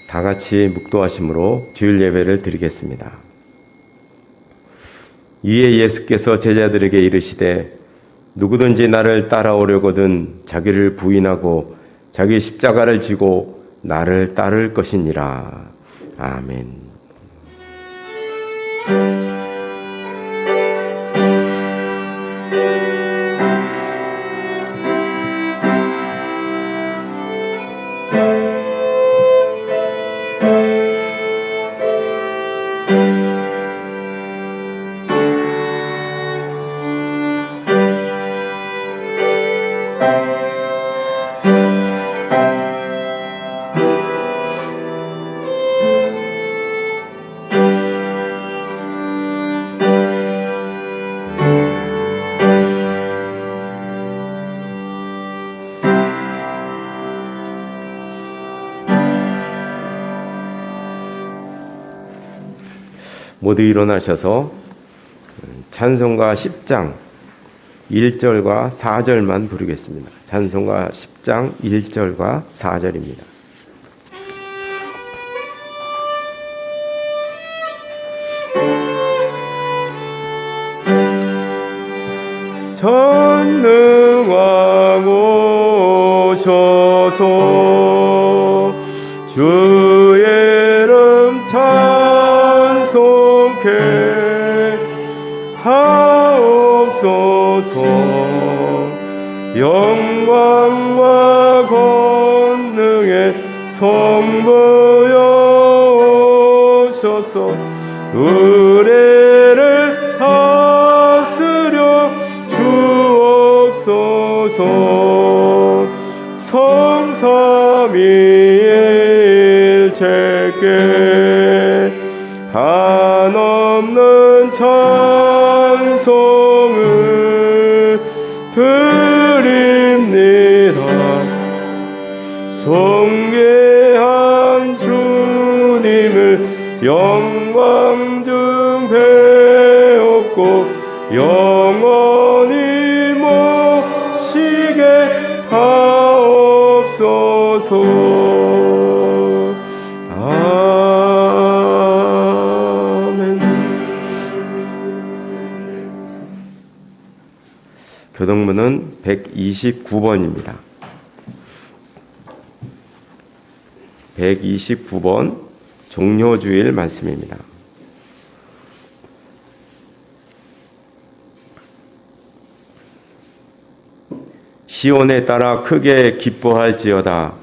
다 같이 묵도하심으로 주일 예배를 드리겠습니다. 이에 예수께서 제자들에게 이르시되 누구든지 나를 따라오려거든 자기를 부인하고 자기 십자가를 지고 나를 따를 것이니라. 아멘. 모두 일어나셔서 찬송가 10장 1절과 4절만 부르겠습니다. 찬송가 10장 1절과 4절입니다. 전능왕 오셔서 주의 이름 찬송케 하옵소서. 영광과 권능의 성부여 오셔서 의뢰를 다스려 주옵소서. 성삼위의 일체께 한없는 찬송을 드립니다. 존귀한 주님을 영광 중 배웠고 영원히 모시게 하옵소서. 아멘. 교동문은 129번입니다. 129번 종료주일 말씀입니다. 시온에 따라 크게 기뻐할지어다.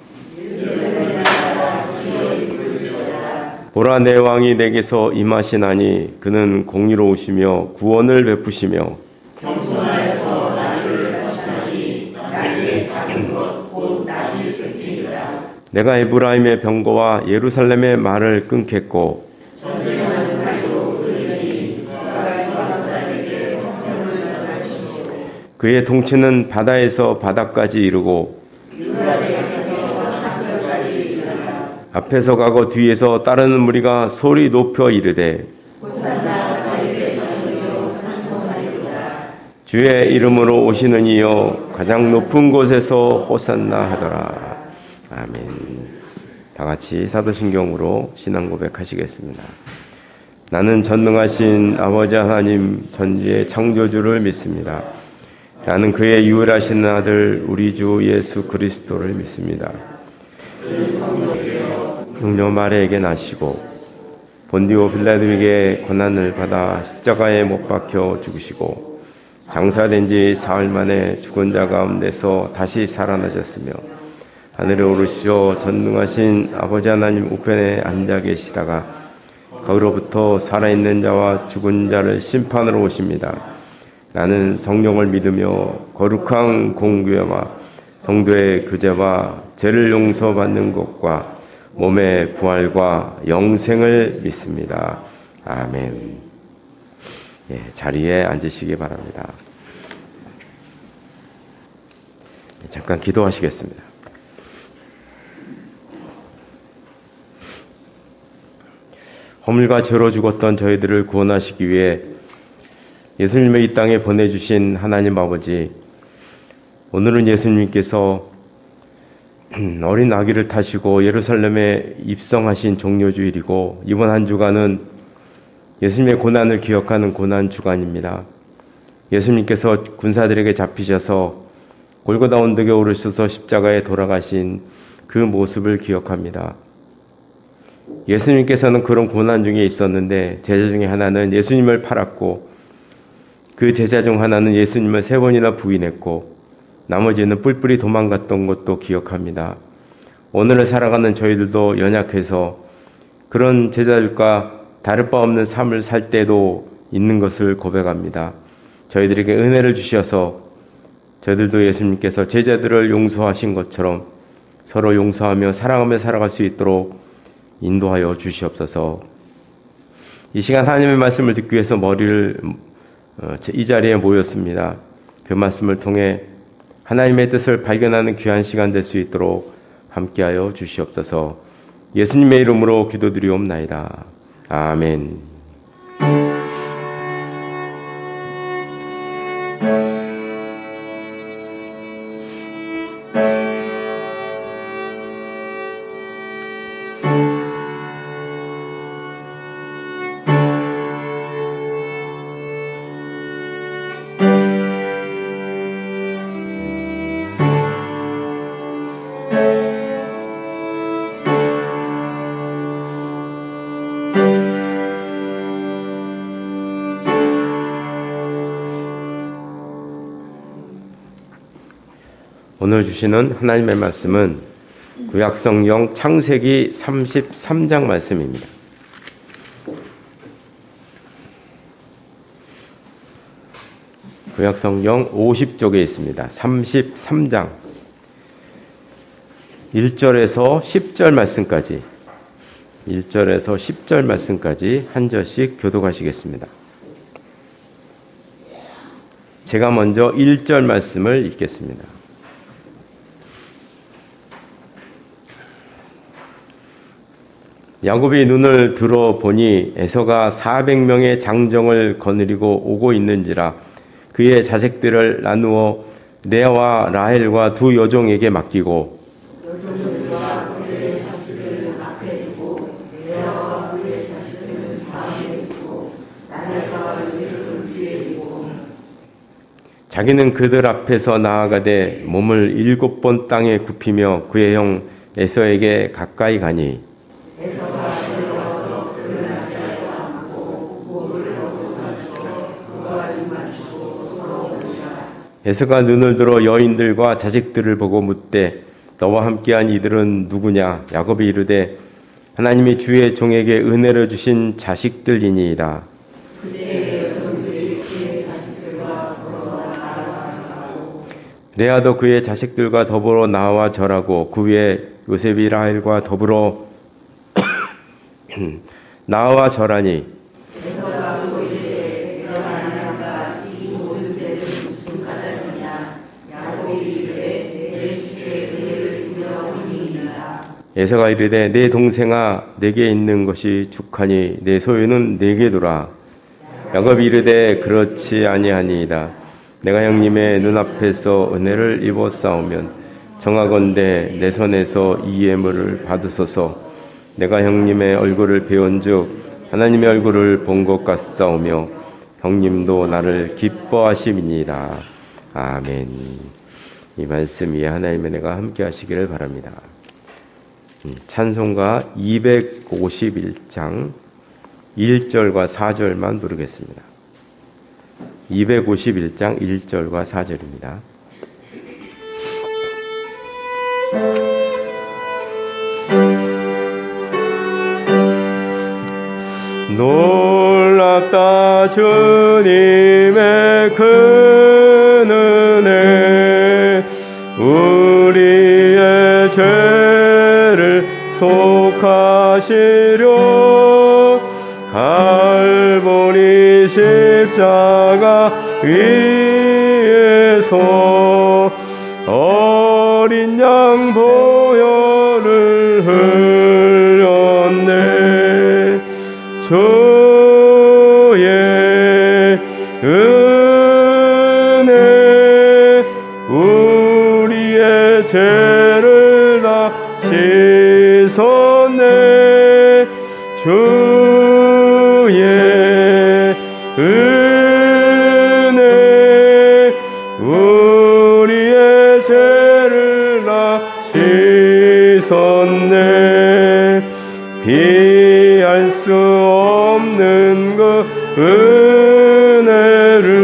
보라, 내 왕이 내게서 임하시나니 그는 공의로우시며 구원을 베푸시며 겸손하여서 나를 하시나니 나의 작은 것 곧 나의 승진이라. 내가 에브라임의 병거와 예루살렘의 말을 끊겠고 전쟁하는 날도 그러니 그가 유다 사람에게 형편을 전하시오. 그의 통치는 바다에서 바다까지 이르고 앞에서 가고 뒤에서 따르는 무리가 소리 높여 이르되 주의 이름으로 오시는 이여 가장 높은 곳에서 호산나 하더라. 아멘. 다 같이 사도신경으로 신앙 고백하시겠습니다. 나는 전능하신 아버지 하나님 전지의 창조주를 믿습니다. 나는 그의 유일하신 아들 우리 주 예수 그리스도를 믿습니다. 동료 마리아에게 나시고 본디오 빌라도에게 고난을 받아 십자가에 못 박혀 죽으시고 장사된 지 사흘 만에 죽은 자 가운데서 다시 살아나셨으며 하늘에 오르시어 전능하신 아버지 하나님 우편에 앉아 계시다가 거기로부터 살아있는 자와 죽은 자를 심판으로 오십니다. 나는 성령을 믿으며 거룩한 공교회와 성도의 교제와 죄를 용서받는 것과 몸의 부활과 영생을 믿습니다. 아멘. 예, 자리에 앉으시기 바랍니다. 잠깐 기도하시겠습니다. 허물과 죄로 죽었던 저희들을 구원하시기 위해 예수님을 이 땅에 보내주신 하나님 아버지, 오늘은 예수님께서 어린 아기를 타시고 예루살렘에 입성하신 종료주일이고 이번 한 주간은 예수님의 고난을 기억하는 고난 주간입니다. 예수님께서 군사들에게 잡히셔서 골고다 언덕에 오르셔서 십자가에 돌아가신 그 모습을 기억합니다. 예수님께서는 그런 고난 중에 있었는데 제자 중에 하나는 예수님을 팔았고 그 제자 중 하나는 예수님을 3번이나 부인했고 나머지는 뿔뿔이 도망갔던 것도 기억합니다. 오늘을 살아가는 저희들도 연약해서 그런 제자들과 다를 바 없는 삶을 살 때도 있는 것을 고백합니다. 저희들에게 은혜를 주셔서 저희들도 예수님께서 제자들을 용서하신 것처럼 서로 용서하며 사랑하며 살아갈 수 있도록 인도하여 주시옵소서. 이 시간 하나님의 말씀을 듣기 위해서 머리를 이 자리에 모였습니다. 그 말씀을 통해 하나님의 뜻을 발견하는 귀한 시간 될 수 있도록 함께하여 주시옵소서. 예수님의 이름으로 기도드리옵나이다. 아멘. 오늘 주시는 하나님의 말씀은 구약성경 창세기 33장 말씀입니다. 구약성경 50쪽에 있습니다. 33장 1절에서 10절 말씀까지 1절에서 10절 말씀까지 한 절씩 교독하시겠습니다. 제가 먼저 1절 말씀을 읽겠습니다. 야곱이 눈을 들어 보니 에서가 400명의 장정을 거느리고 오고 있는지라 그의 자식들을 나누어 레아와 라헬과 두 여종에게 맡기고 여종들과 그의 자식들을 앞에 두고 레아와 그의 자식들은 다음에 두고 라헬과 요셉은 뒤에 두고 자기는 그들 앞에서 나아가되 몸을 7번 땅에 굽히며 그의 형 에서에게 가까이 가니 에서가 눈을 들어 여인들과 자식들을 보고 묻되 너와 함께한 이들은 누구냐? 야곱이 이르되 하나님이 주의 종에게 은혜를 주신 자식들이니이다. 레아도 그의 자식들과 더불어 나와 절하고 그 위에 요셉이 라헬과 더불어 나와 절하니 에서가 이르되 내 동생아 내게 있는 것이 죽하니 내 소유는 내게 두라. 야곱이 이르되 그렇지 아니하니이다. 내가 형님의 눈앞에서 은혜를 입었사오면 정하건대 내 손에서 이 예물을 받으소서. 내가 형님의 얼굴을 배운즉 하나님의 얼굴을 본 것 같사오며 형님도 나를 기뻐하심이니라. 아멘. 이 말씀 위에 하나님의 은혜가 함께 하시기를 바랍니다. 찬송가 251장 1절과 4절만 부르겠습니다. 251장 1절과 4절입니다. 놀랍다 주님의 큰 은혜 우리의 죄를 속하시려 갈보리 십자가 위에서 어린 양 보혈을 흘렸네. 주의 은혜 우리의 죄를 씻었네. 주의 은혜 우리의 죄를 다 씻었네. 비할 수 없는 그 은혜를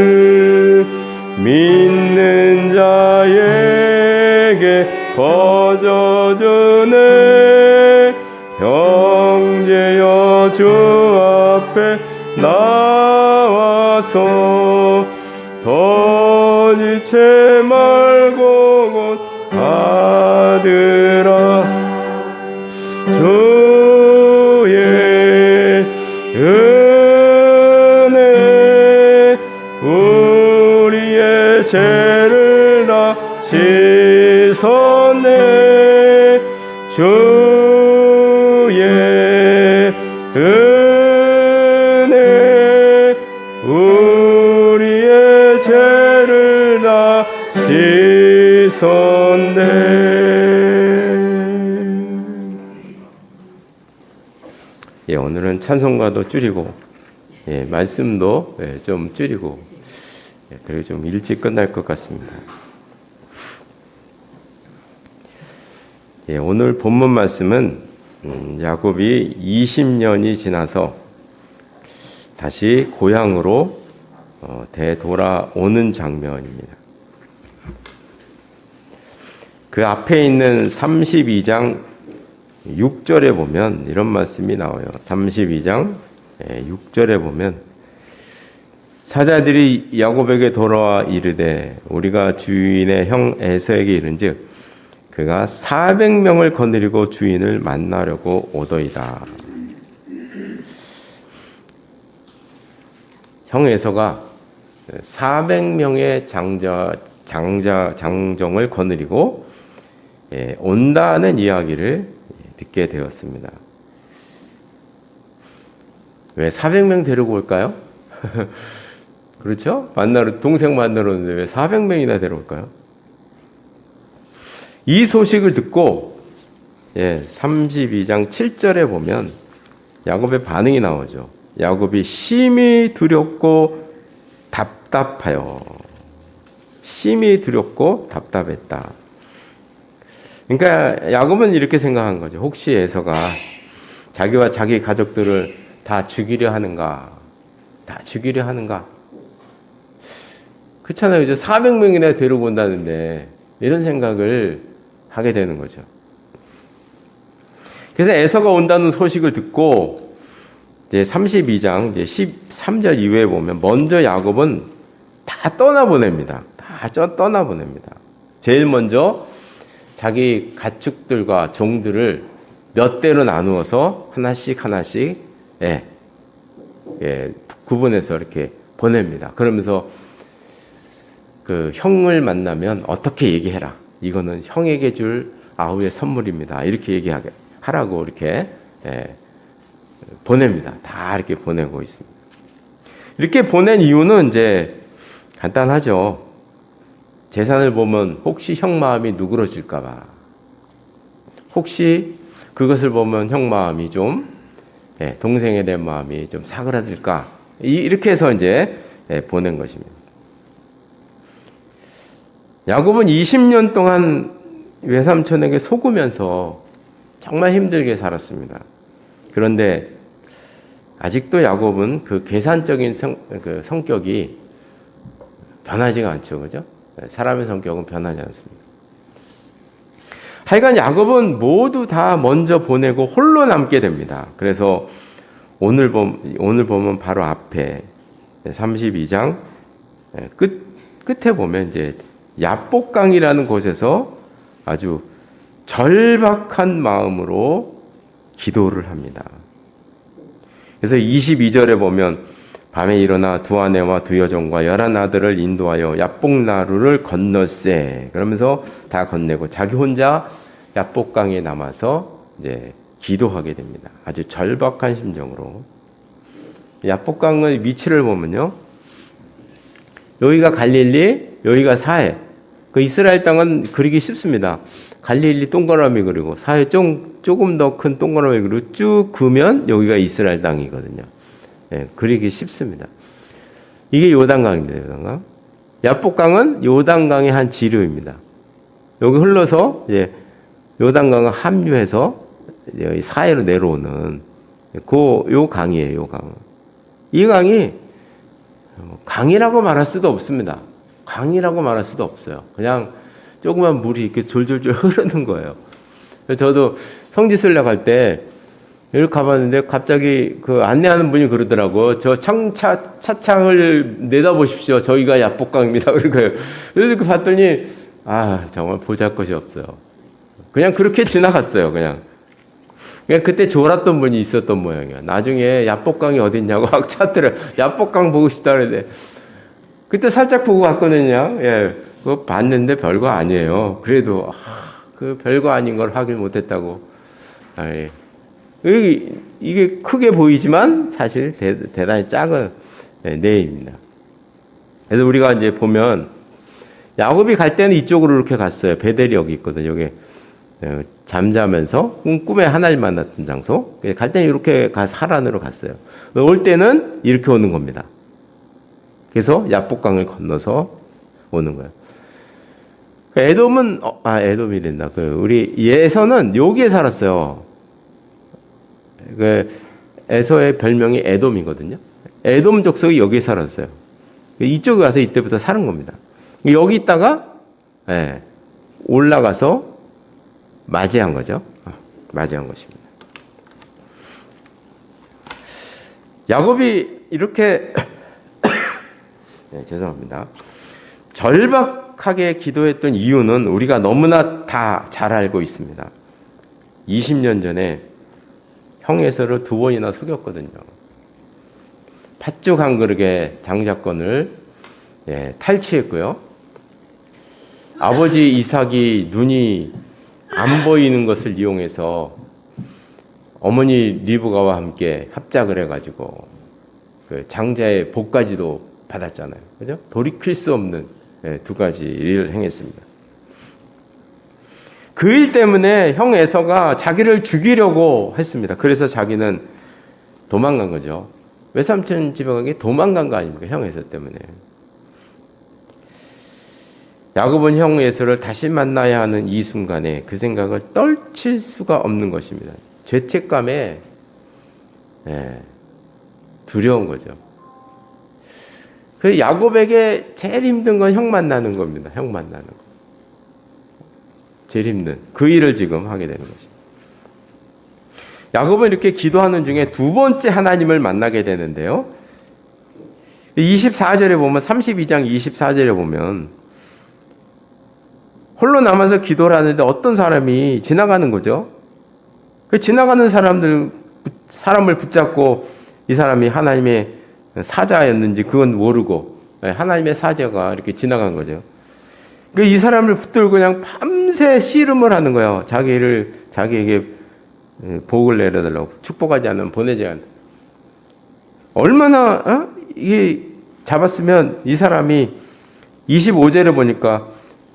믿는 자에게 거저주네. 형제여 주 앞에 나와서 더 지체 말고 곧 받으라. 주의 은혜 우리의 죄를 다 씻었네. 주의 은혜 우리의 죄를 다 씻었네. 예, 오늘은 찬송가도 줄이고, 예, 말씀도 좀 줄이고, 예, 그리고 좀 일찍 끝날 것 같습니다. 예, 오늘 본문 말씀은 야곱이 20년이 지나서 다시 고향으로 되돌아오는 장면입니다. 그 앞에 있는 32장 6절에 보면 이런 말씀이 나와요. 32장 6절에 보면 사자들이 야곱에게 돌아와 이르되 우리가 주인의 형 에서에게 이른즉 그가 400명을 거느리고 주인을 만나려고 오더이다. 형 에서가 400명의 장정을 거느리고 온다는 이야기를 듣게 되었습니다. 왜 400명 데리고 올까요? 그렇죠? 동생 만나러 오는데 왜 400명이나 데려올까요? 이 소식을 듣고 32장 7절에 보면 야곱의 반응이 나오죠. 야곱이 심히 두렵고 답답하여. 심히 두렵고 답답했다. 그러니까 야곱은 이렇게 생각한 거죠. 혹시 에서가 자기와 자기 가족들을 다 죽이려 하는가? 다 죽이려 하는가? 그렇잖아요. 이제 400명이나 데리고 온다는데 이런 생각을 하게 되는 거죠. 그래서 에서가 온다는 소식을 듣고 이제 32장 이제 13절 이후에 보면 먼저 야곱은 다 떠나보냅니다. 다 떠나보냅니다. 제일 먼저 자기 가축들과 종들을 몇 대로 나누어서 하나씩 구분해서 이렇게 보냅니다. 그러면서 그 형을 만나면 어떻게 얘기해라. 이거는 형에게 줄 아우의 선물입니다. 이렇게 얘기하라고 이렇게 보냅니다. 다 이렇게 보내고 있습니다. 이렇게 보낸 이유는 이제 간단하죠. 재산을 보면 혹시 형 마음이 누그러질까봐. 혹시 그것을 보면 형 마음이 좀 동생에 대한 마음이 좀 사그라들까. 이렇게 해서 이제 보낸 것입니다. 야곱은 20년 동안 외삼촌에게 속으면서 정말 힘들게 살았습니다. 그런데 아직도 야곱은 그 계산적인 성격이 변하지가 않죠. 그죠? 사람의 성격은 변하지 않습니다. 하여간 야곱은 모두 다 먼저 보내고 홀로 남게 됩니다. 그래서 오늘 보면 바로 앞에 32장 끝에 보면 이제 야복강이라는 곳에서 아주 절박한 마음으로 기도를 합니다. 그래서 22절에 보면 밤에 일어나 두 아내와 두 여종과 11아들을 인도하여 야복나루를 건널세. 그러면서 다 건네고 자기 혼자 야복강에 남아서 이제 기도하게 됩니다. 아주 절박한 심정으로. 야복강의 위치를 보면요. 여기가 갈릴리, 여기가 사해. 그 이스라엘 땅은 그리기 쉽습니다. 갈릴리 동그라미 그리고 사회 조금 더 큰 동그라미 그리고 쭉 그으면 여기가 이스라엘 땅이거든요. 예, 그리기 쉽습니다. 이게 요단강입니다. 요단강. 야복강은 요단강의 한 지류입니다. 여기 흘러서 이제 요단강을 합류해서 이제 사해로 내려오는 요 강이에요. 요 강. 이 강이 강이라고 말할 수도 없습니다. 강이라고 말할 수도 없어요. 그냥 조그만 물이 이렇게 졸졸졸 흐르는 거예요. 저도 성지순례 갈 때 이렇게 가봤는데 갑자기 그 안내하는 분이 그러더라고. 저 차창을 내다보십시오. 저희가 야복강입니다. 그러니까요. 그래서 봤더니 정말 보잘것이 없어요. 그냥 그렇게 지나갔어요. 그냥 그때 졸았던 분이 있었던 모양이야. 나중에 야복강이 어딨냐고 막 찾더래. 야복강 보고 싶다 그랬는데 그때 살짝 보고 갔거든요. 예, 그거 봤는데 별거 아니에요. 그래도 그 별거 아닌 걸 확인 못했다고. 예. 이게 크게 보이지만 사실 대단히 작은 내입니다. 그래서 우리가 이제 보면 야곱이 갈 때는 이쪽으로 이렇게 갔어요. 베델이 여기 있거든요. 여기 잠자면서 꿈에 하나님 만났던 장소. 갈 때는 이렇게 가서 하란으로 갔어요. 올 때는 이렇게 오는 겁니다. 그래서 야복강을 건너서 오는 거예요. 에돔은 에돔이란다. 우리 예서는 여기에 살았어요. 에서의 별명이 에돔이거든요. 에돔 족속이 여기에 살았어요. 이쪽에 가서 이때부터 사는 겁니다. 여기 있다가 올라가서 맞이한 거죠. 맞이한 것입니다. 야곱이 이렇게 죄송합니다. 절박하게 기도했던 이유는 우리가 너무나 다 잘 알고 있습니다. 20년 전에 형 에서를 2번이나 속였거든요. 팥죽 한 그릇에 장자권을 탈취했고요. 아버지 이삭이 눈이 안 보이는 것을 이용해서 어머니 리브가와 함께 합작을 해가지고 그 장자의 복까지도 받았잖아요. 그죠? 돌이킬 수 없는 두 가지 일을 행했습니다. 그 일 때문에 형 에서가 자기를 죽이려고 했습니다. 그래서 자기는 도망간 거죠. 외삼촌 집에 가기 도망간 거 아닙니까? 형 에서 때문에. 야곱은 형 에서를 다시 만나야 하는 이 순간에 그 생각을 떨칠 수가 없는 것입니다. 죄책감에 두려운 거죠. 그 야곱에게 제일 힘든 건 형 만나는 겁니다. 형 만나는 거. 제일 힘든 그 일을 지금 하게 되는 것입니다. 야곱은 이렇게 기도하는 중에 두 번째 하나님을 만나게 되는데요. 24절에 보면 32장 24절에 보면 홀로 남아서 기도를 하는데 어떤 사람이 지나가는 거죠. 그 지나가는 사람을 붙잡고 이 사람이 하나님의 사자였는지 그건 모르고 하나님의 사자가 이렇게 지나간 거죠. 이 사람을 붙들고 그냥 밤새 씨름을 하는 거예요. 자기에게 복을 내려달라고 축복하지 않으면 보내지 않는. 얼마나 이게 잡았으면 이 사람이 25절에 보니까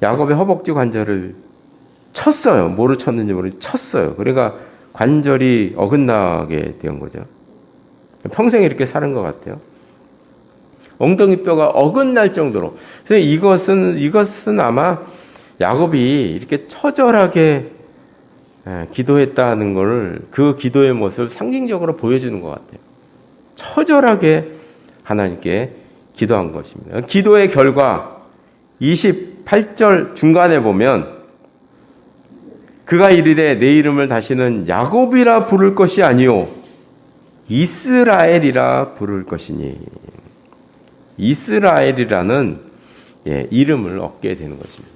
야곱의 허벅지 관절을 쳤어요. 뭐로 쳤는지 모르겠는데 쳤어요. 그러니까 관절이 어긋나게 된 거죠. 평생 이렇게 사는 것 같아요. 엉덩이 뼈가 어긋날 정도로. 그래서 이것은 아마 야곱이 이렇게 처절하게 기도했다는 것을 그 기도의 모습을 상징적으로 보여주는 것 같아요. 처절하게 하나님께 기도한 것입니다. 기도의 결과 28절 중간에 보면 그가 이르되 내 이름을 다시는 야곱이라 부를 것이 아니요 이스라엘이라 부를 것이니. 이스라엘이라는 이름을 얻게 되는 것입니다.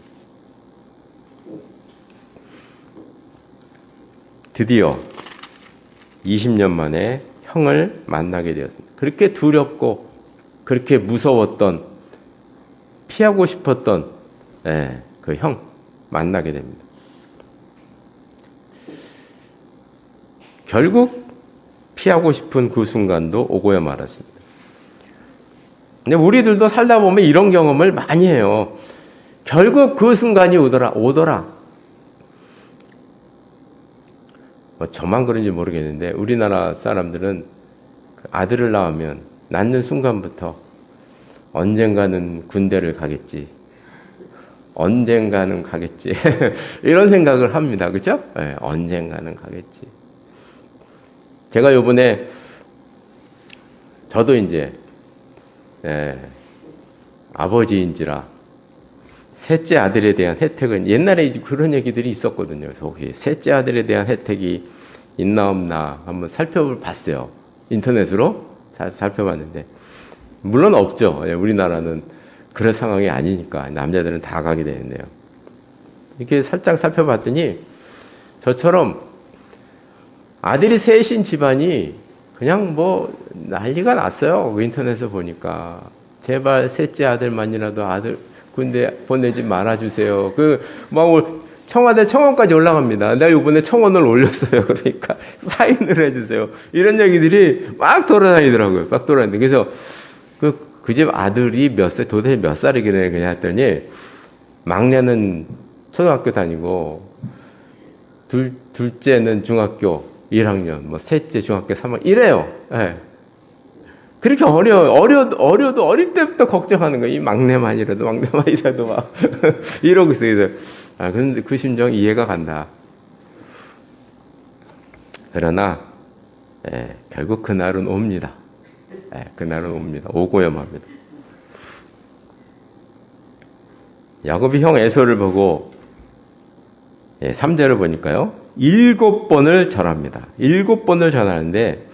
드디어 20년 만에 형을 만나게 되었습니다. 그렇게 두렵고 그렇게 무서웠던 피하고 싶었던 그 형 만나게 됩니다. 결국 피하고 싶은 그 순간도 오고야 말았습니다. 근데 우리들도 살다 보면 이런 경험을 많이 해요. 결국 그 순간이 오더라. 뭐 저만 그런지 모르겠는데 우리나라 사람들은 아들을 낳으면 낳는 순간부터 언젠가는 군대를 가겠지. 언젠가는 가겠지. 이런 생각을 합니다. 그렇죠? 네, 언젠가는 가겠지. 제가 요번에 저도 이제 아버지인지라 셋째 아들에 대한 혜택은 옛날에 그런 얘기들이 있었거든요. 혹시 셋째 아들에 대한 혜택이 있나 없나 한번 살펴봤어요. 인터넷으로 살펴봤는데 물론 없죠. 우리나라는 그런 상황이 아니니까 남자들은 다 가게 되는데요. 이렇게 살짝 살펴봤더니 저처럼 아들이 셋인 집안이 그냥 뭐 난리가 났어요. 인터넷에 보니까 제발 셋째 아들만이라도 아들 군대 보내지 말아주세요. 막 청와대 청원까지 올라갑니다. 내가 이번에 청원을 올렸어요. 그러니까 사인을 해주세요. 이런 얘기들이 막 돌아다니더라고요. 막 돌아다니는데 그래서 그 집 아들이 도대체 몇 살이길래 그냥 했더니 막내는 초등학교 다니고 둘째는 중학교 1학년, 뭐 셋째 중학교 3학년 이래요. 네. 그렇게 어려도 어릴 때부터 걱정하는 거예요. 이 막내만이라도 막 이러고 있어요. 그래서 근데 그 심정 이해가 간다. 그러나 결국 그날은 옵니다. 그날은 옵니다. 오고야 맙니다. 야곱이 형 에서를 보고 3절을 보니까요. 7번을 절합니다. 7번을 절하는데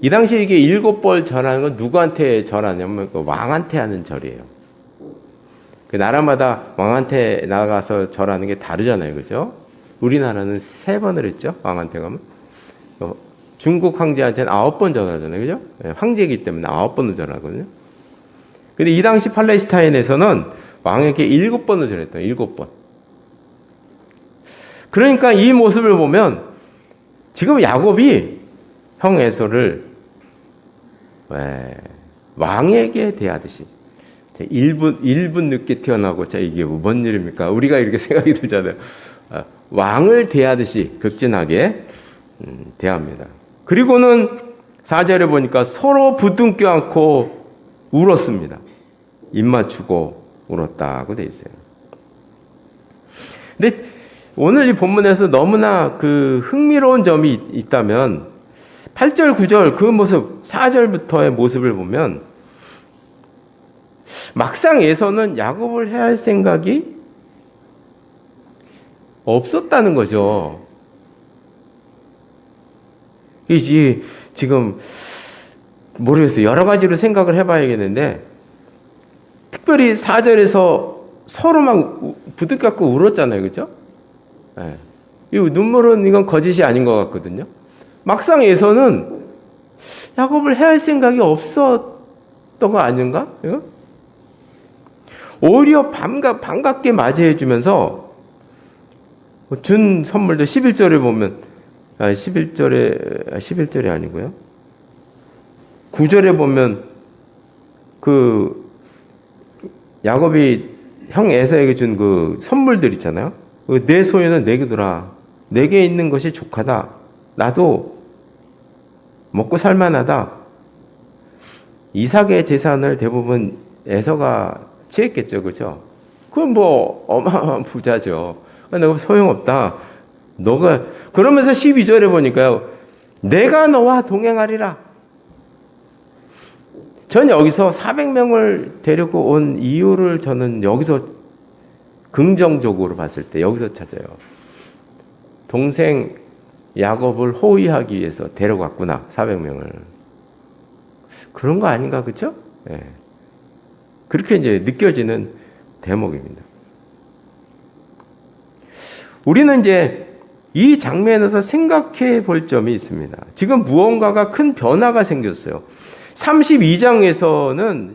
이 당시에 이게 7번 절하는 건 누구한테 절하냐면 그 왕한테 하는 절이에요. 그 나라마다 왕한테 나가서 절하는 게 다르잖아요. 그죠? 우리나라는 3번을 했죠. 왕한테 가면. 중국 황제한테는 9번 절하잖아요. 그죠? 황제이기 때문에 9번을 절하거든요. 근데 이 당시 팔레스타인에서는 왕에게 7번을 절했어요. 7번. 그러니까 이 모습을 보면 지금 야곱이 형 에서를 왕에게 대하듯이 1분 늦게 태어나고 이게 뭔 일입니까? 우리가 이렇게 생각이 들잖아요. 왕을 대하듯이 극진하게 대합니다. 그리고는 4절에 보니까 서로 부둥켜 안고 울었습니다. 입 맞추고 울었다고 돼 있어요. 근데 오늘 이 본문에서 너무나 흥미로운 점이 있다면 8절, 9절 그 모습, 4절부터의 모습을 보면 막상 에서는 야곱을 해야 할 생각이 없었다는 거죠. 이지 지금 모르겠어요. 여러 가지로 생각을 해봐야겠는데 특별히 4절에서 서로 막 부둥켜갖고 울었잖아요. 그죠? 이 눈물은 이건 거짓이 아닌 것 같거든요. 막상 에서는 야곱을 해야 할 생각이 없었던 거 아닌가? 오히려 반갑게 맞이해 주면서 준 선물도 11절에 보면 11절이 아니고요. 9절에 보면 야곱이 형 에사에게 준 그 선물들 있잖아요. 내 소유는 내게 두라. 내게 있는 것이 족하다. 나도 먹고 살만하다. 이삭의 재산을 대부분 에서가 취했겠죠. 그죠? 그건 뭐 어마어마한 부자죠. 내가 소용없다. 그러면서 12절에 보니까요. 내가 너와 동행하리라. 전 여기서 400명을 데리고 온 이유를 저는 여기서 긍정적으로 봤을 때 여기서 찾아요. 동생 야곱을 호위하기 위해서 데려갔구나. 400명을. 그런 거 아닌가, 그렇죠? 그렇게 이제 느껴지는 대목입니다. 우리는 이제 이 장면에서 생각해 볼 점이 있습니다. 지금 무언가가 큰 변화가 생겼어요. 32장에서는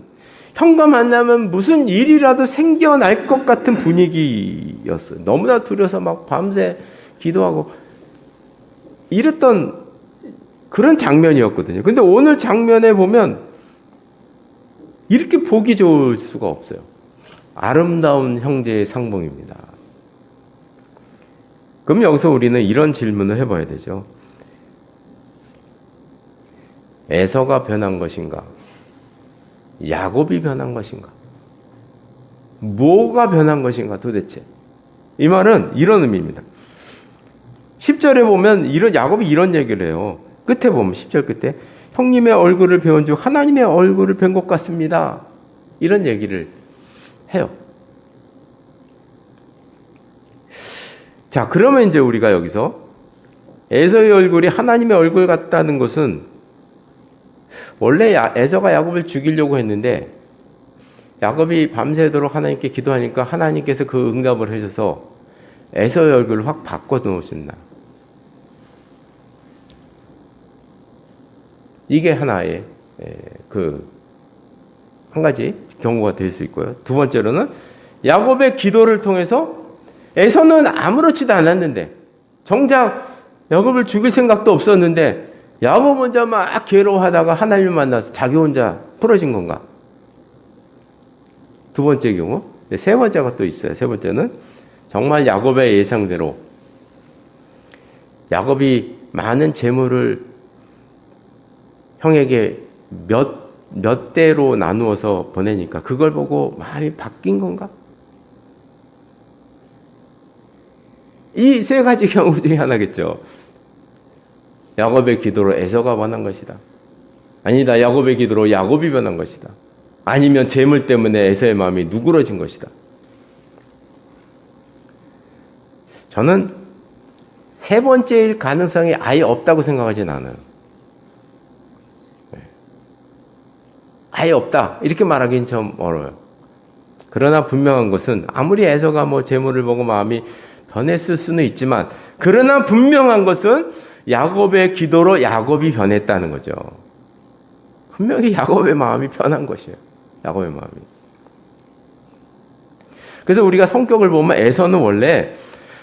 형과 만나면 무슨 일이라도 생겨날 것 같은 분위기였어요. 너무나 두려워서 막 밤새 기도하고 이랬던 그런 장면이었거든요. 근데 오늘 장면에 보면 이렇게 보기 좋을 수가 없어요. 아름다운 형제의 상봉입니다. 그럼 여기서 우리는 이런 질문을 해봐야 되죠. 에서가 변한 것인가? 야곱이 변한 것인가? 뭐가 변한 것인가 도대체? 이 말은 이런 의미입니다. 10절에 보면 야곱이 이런 얘기를 해요. 끝에 보면 10절 끝에 형님의 얼굴을 배운 즉 하나님의 얼굴을 뵌 것 같습니다. 이런 얘기를 해요. 자, 그러면 이제 우리가 여기서 에서의 얼굴이 하나님의 얼굴 같다는 것은 원래 에서가 야곱을 죽이려고 했는데 야곱이 밤새도록 하나님께 기도하니까 하나님께서 그 응답을 해줘서 에서의 얼굴을 확 바꿔 놓으신다. 이게 하나의 한 가지 경우가 될 수 있고요. 두 번째로는 야곱의 기도를 통해서 에서는 아무렇지도 않았는데 정작 야곱을 죽일 생각도 없었는데 야곱 혼자 막 괴로워하다가 하나님을 만나서 자기 혼자 풀어진 건가? 두 번째 경우. 세 번째가 또 있어요. 세 번째는 정말 야곱의 예상대로 야곱이 많은 재물을 형에게 몇 대로 나누어서 보내니까 그걸 보고 마음이 바뀐 건가? 이 세 가지 경우 중에 하나겠죠. 야곱의 기도로 에서가 변한 것이다. 아니다. 야곱의 기도로 야곱이 변한 것이다. 아니면 재물 때문에 에서의 마음이 누그러진 것이다. 저는 세 번째일 가능성이 아예 없다고 생각하진 않아요. 아예 없다. 이렇게 말하기는 좀 어려워요. 그러나 분명한 것은 아무리 에서가 재물을 보고 마음이 변했을 수는 있지만 그러나 분명한 것은 야곱의 기도로 야곱이 변했다는 거죠. 분명히 야곱의 마음이 변한 것이에요. 야곱의 마음이. 그래서 우리가 성격을 보면 에서는 원래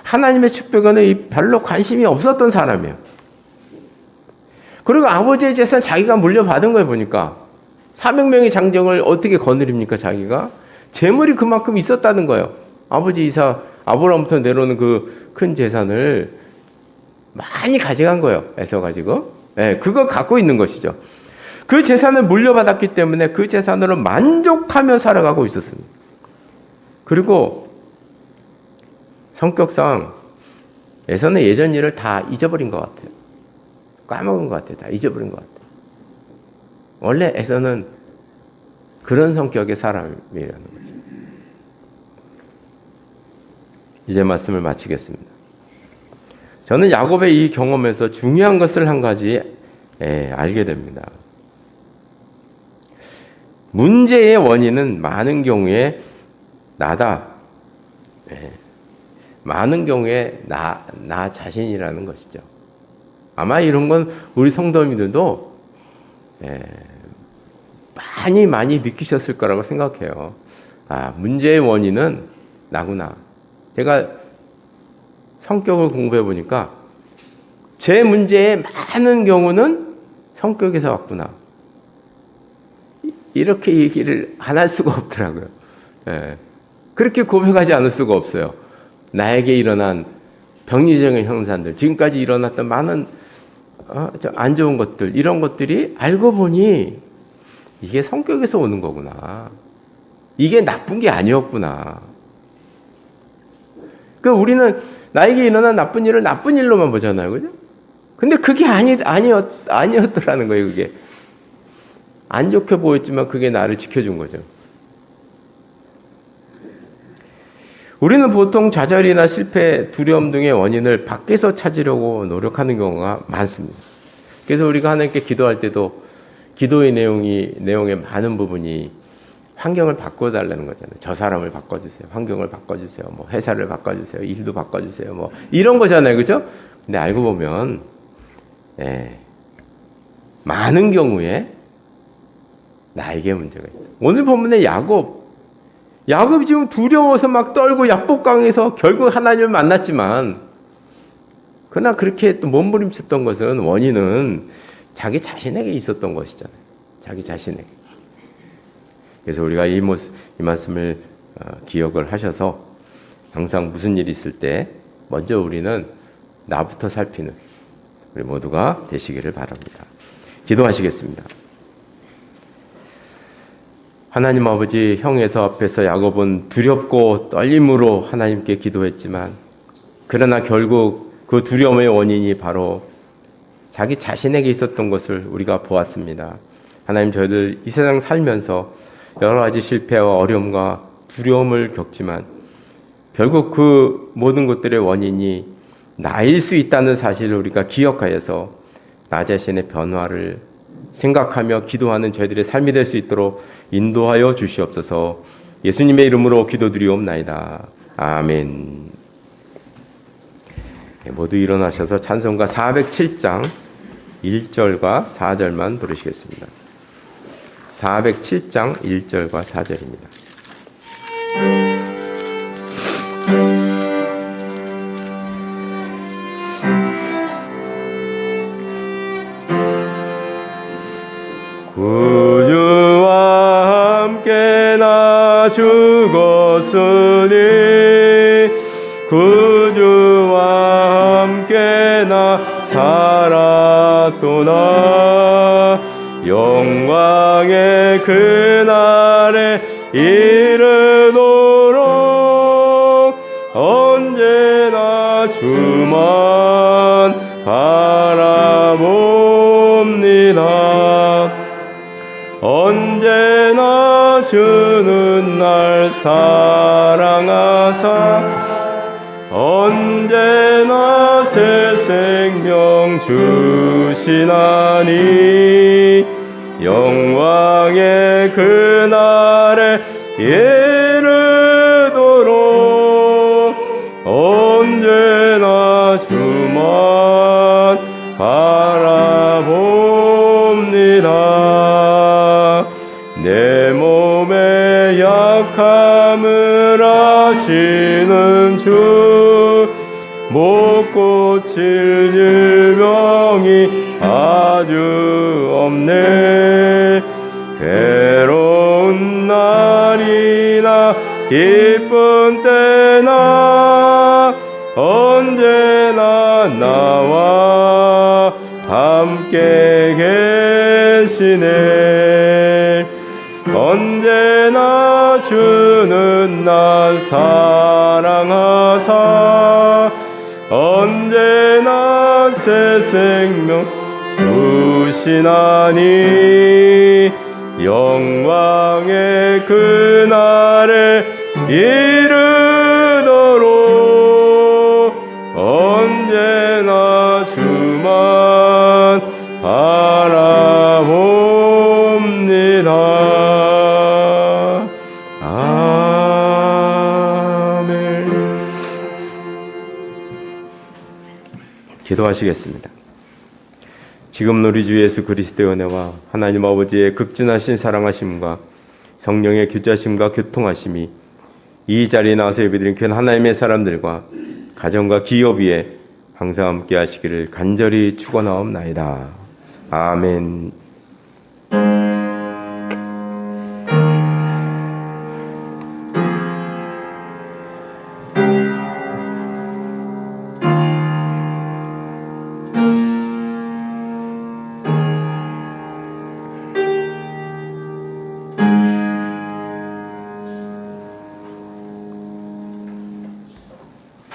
하나님의 축복에는 별로 관심이 없었던 사람이에요. 그리고 아버지의 재산 자기가 물려받은 걸 보니까 400명의 장정을 어떻게 거느립니까 자기가? 재물이 그만큼 있었다는 거예요. 아버지 아브라함부터 내려오는 그 큰 재산을 많이 가져간 거예요. 에서 가지고. 네, 그거 갖고 있는 것이죠. 그 재산을 물려받았기 때문에 그 재산으로 만족하며 살아가고 있었습니다. 그리고 성격상 에서는 예전 일을 다 잊어버린 것 같아요. 까먹은 것 같아요. 다 잊어버린 것 같아요. 원래 에서는 그런 성격의 사람이라는 거죠. 이제 말씀을 마치겠습니다. 저는 야곱의 이 경험에서 중요한 것을 한 가지 알게 됩니다. 문제의 원인은 많은 경우에 나다. 많은 경우에 나 자신이라는 것이죠. 아마 이런 건 우리 성도님들도 많이 느끼셨을 거라고 생각해요. 문제의 원인은 나구나. 제가 성격을 공부해 보니까 제 문제의 많은 경우는 성격에서 왔구나. 이렇게 얘기를 안 할 수가 없더라고요. 그렇게 고백하지 않을 수가 없어요. 나에게 일어난 병리적인 형상들, 지금까지 일어났던 많은 안 좋은 것들, 이런 것들이 알고 보니 이게 성격에서 오는 거구나. 이게 나쁜 게 아니었구나. 우리는 나에게 일어난 나쁜 일을 나쁜 일로만 보잖아요. 그죠? 근데 그게 아니었더라는 거예요, 그게. 안 좋게 보였지만 그게 나를 지켜준 거죠. 우리는 보통 좌절이나 실패, 두려움 등의 원인을 밖에서 찾으려고 노력하는 경우가 많습니다. 그래서 우리가 하나님께 기도할 때도 기도의 내용의 많은 부분이 환경을 바꿔달라는 거잖아요. 저 사람을 바꿔주세요. 환경을 바꿔주세요. 회사를 바꿔주세요. 일도 바꿔주세요. 이런 거잖아요. 그죠? 근데 알고 보면, 많은 경우에 나에게 문제가 있다. 오늘 본문의 야곱이 지금 두려워서 막 떨고 야복강에서 결국 하나님을 만났지만, 그러나 그렇게 또 몸부림쳤던 것은 원인은 자기 자신에게 있었던 것이잖아요. 자기 자신에게. 그래서 우리가 이 말씀을 기억을 하셔서 항상 무슨 일이 있을 때 먼저 우리는 나부터 살피는 우리 모두가 되시기를 바랍니다. 기도하시겠습니다. 하나님 아버지, 형에서 앞에서 야곱은 두렵고 떨림으로 하나님께 기도했지만 그러나 결국 그 두려움의 원인이 바로 자기 자신에게 있었던 것을 우리가 보았습니다. 하나님, 저희들 이 세상 살면서 여러 가지 실패와 어려움과 두려움을 겪지만 결국 그 모든 것들의 원인이 나일 수 있다는 사실을 우리가 기억하여서 나 자신의 변화를 생각하며 기도하는 저희들의 삶이 될 수 있도록 인도하여 주시옵소서. 예수님의 이름으로 기도드리옵나이다. 아멘. 모두 일어나셔서 찬송가 407장 1절과 4절만 부르시겠습니다. 407장 1절과 4절입니다. 구주와 함께 나 죽었으니 구주와 함께 나 살았도다. 영광의 그날에 이르도록 언제나 주만 바라봅니다. 언제나 주는 날 사랑하사 언제나 새 생명 주시나니 영광의 그날에 이르도록 언제나 주만 바라봅니다. 내 몸의 약함을 아시는 주 못 고칠 질병이 아주 없네. 괴로운 날이나 기쁜 때나 언제나 나와 함께 계시네. 언제나 주는 나 사랑하사 언제나 새 생명 주시나니 영광의 그날에 이르도록 언제나 주만 바라봅니다. 아멘. 기도하시겠습니다. 지금 우리 주 예수 그리스도의 은혜와 하나님 아버지의 극진하신 사랑하심과 성령의 교제하심과 교통하심이 이 자리에 나와서 예배드린 귀한 하나님의 사람들과 가정과 기업 위에 항상 함께 하시기를 간절히 축원하옵나이다. 아멘.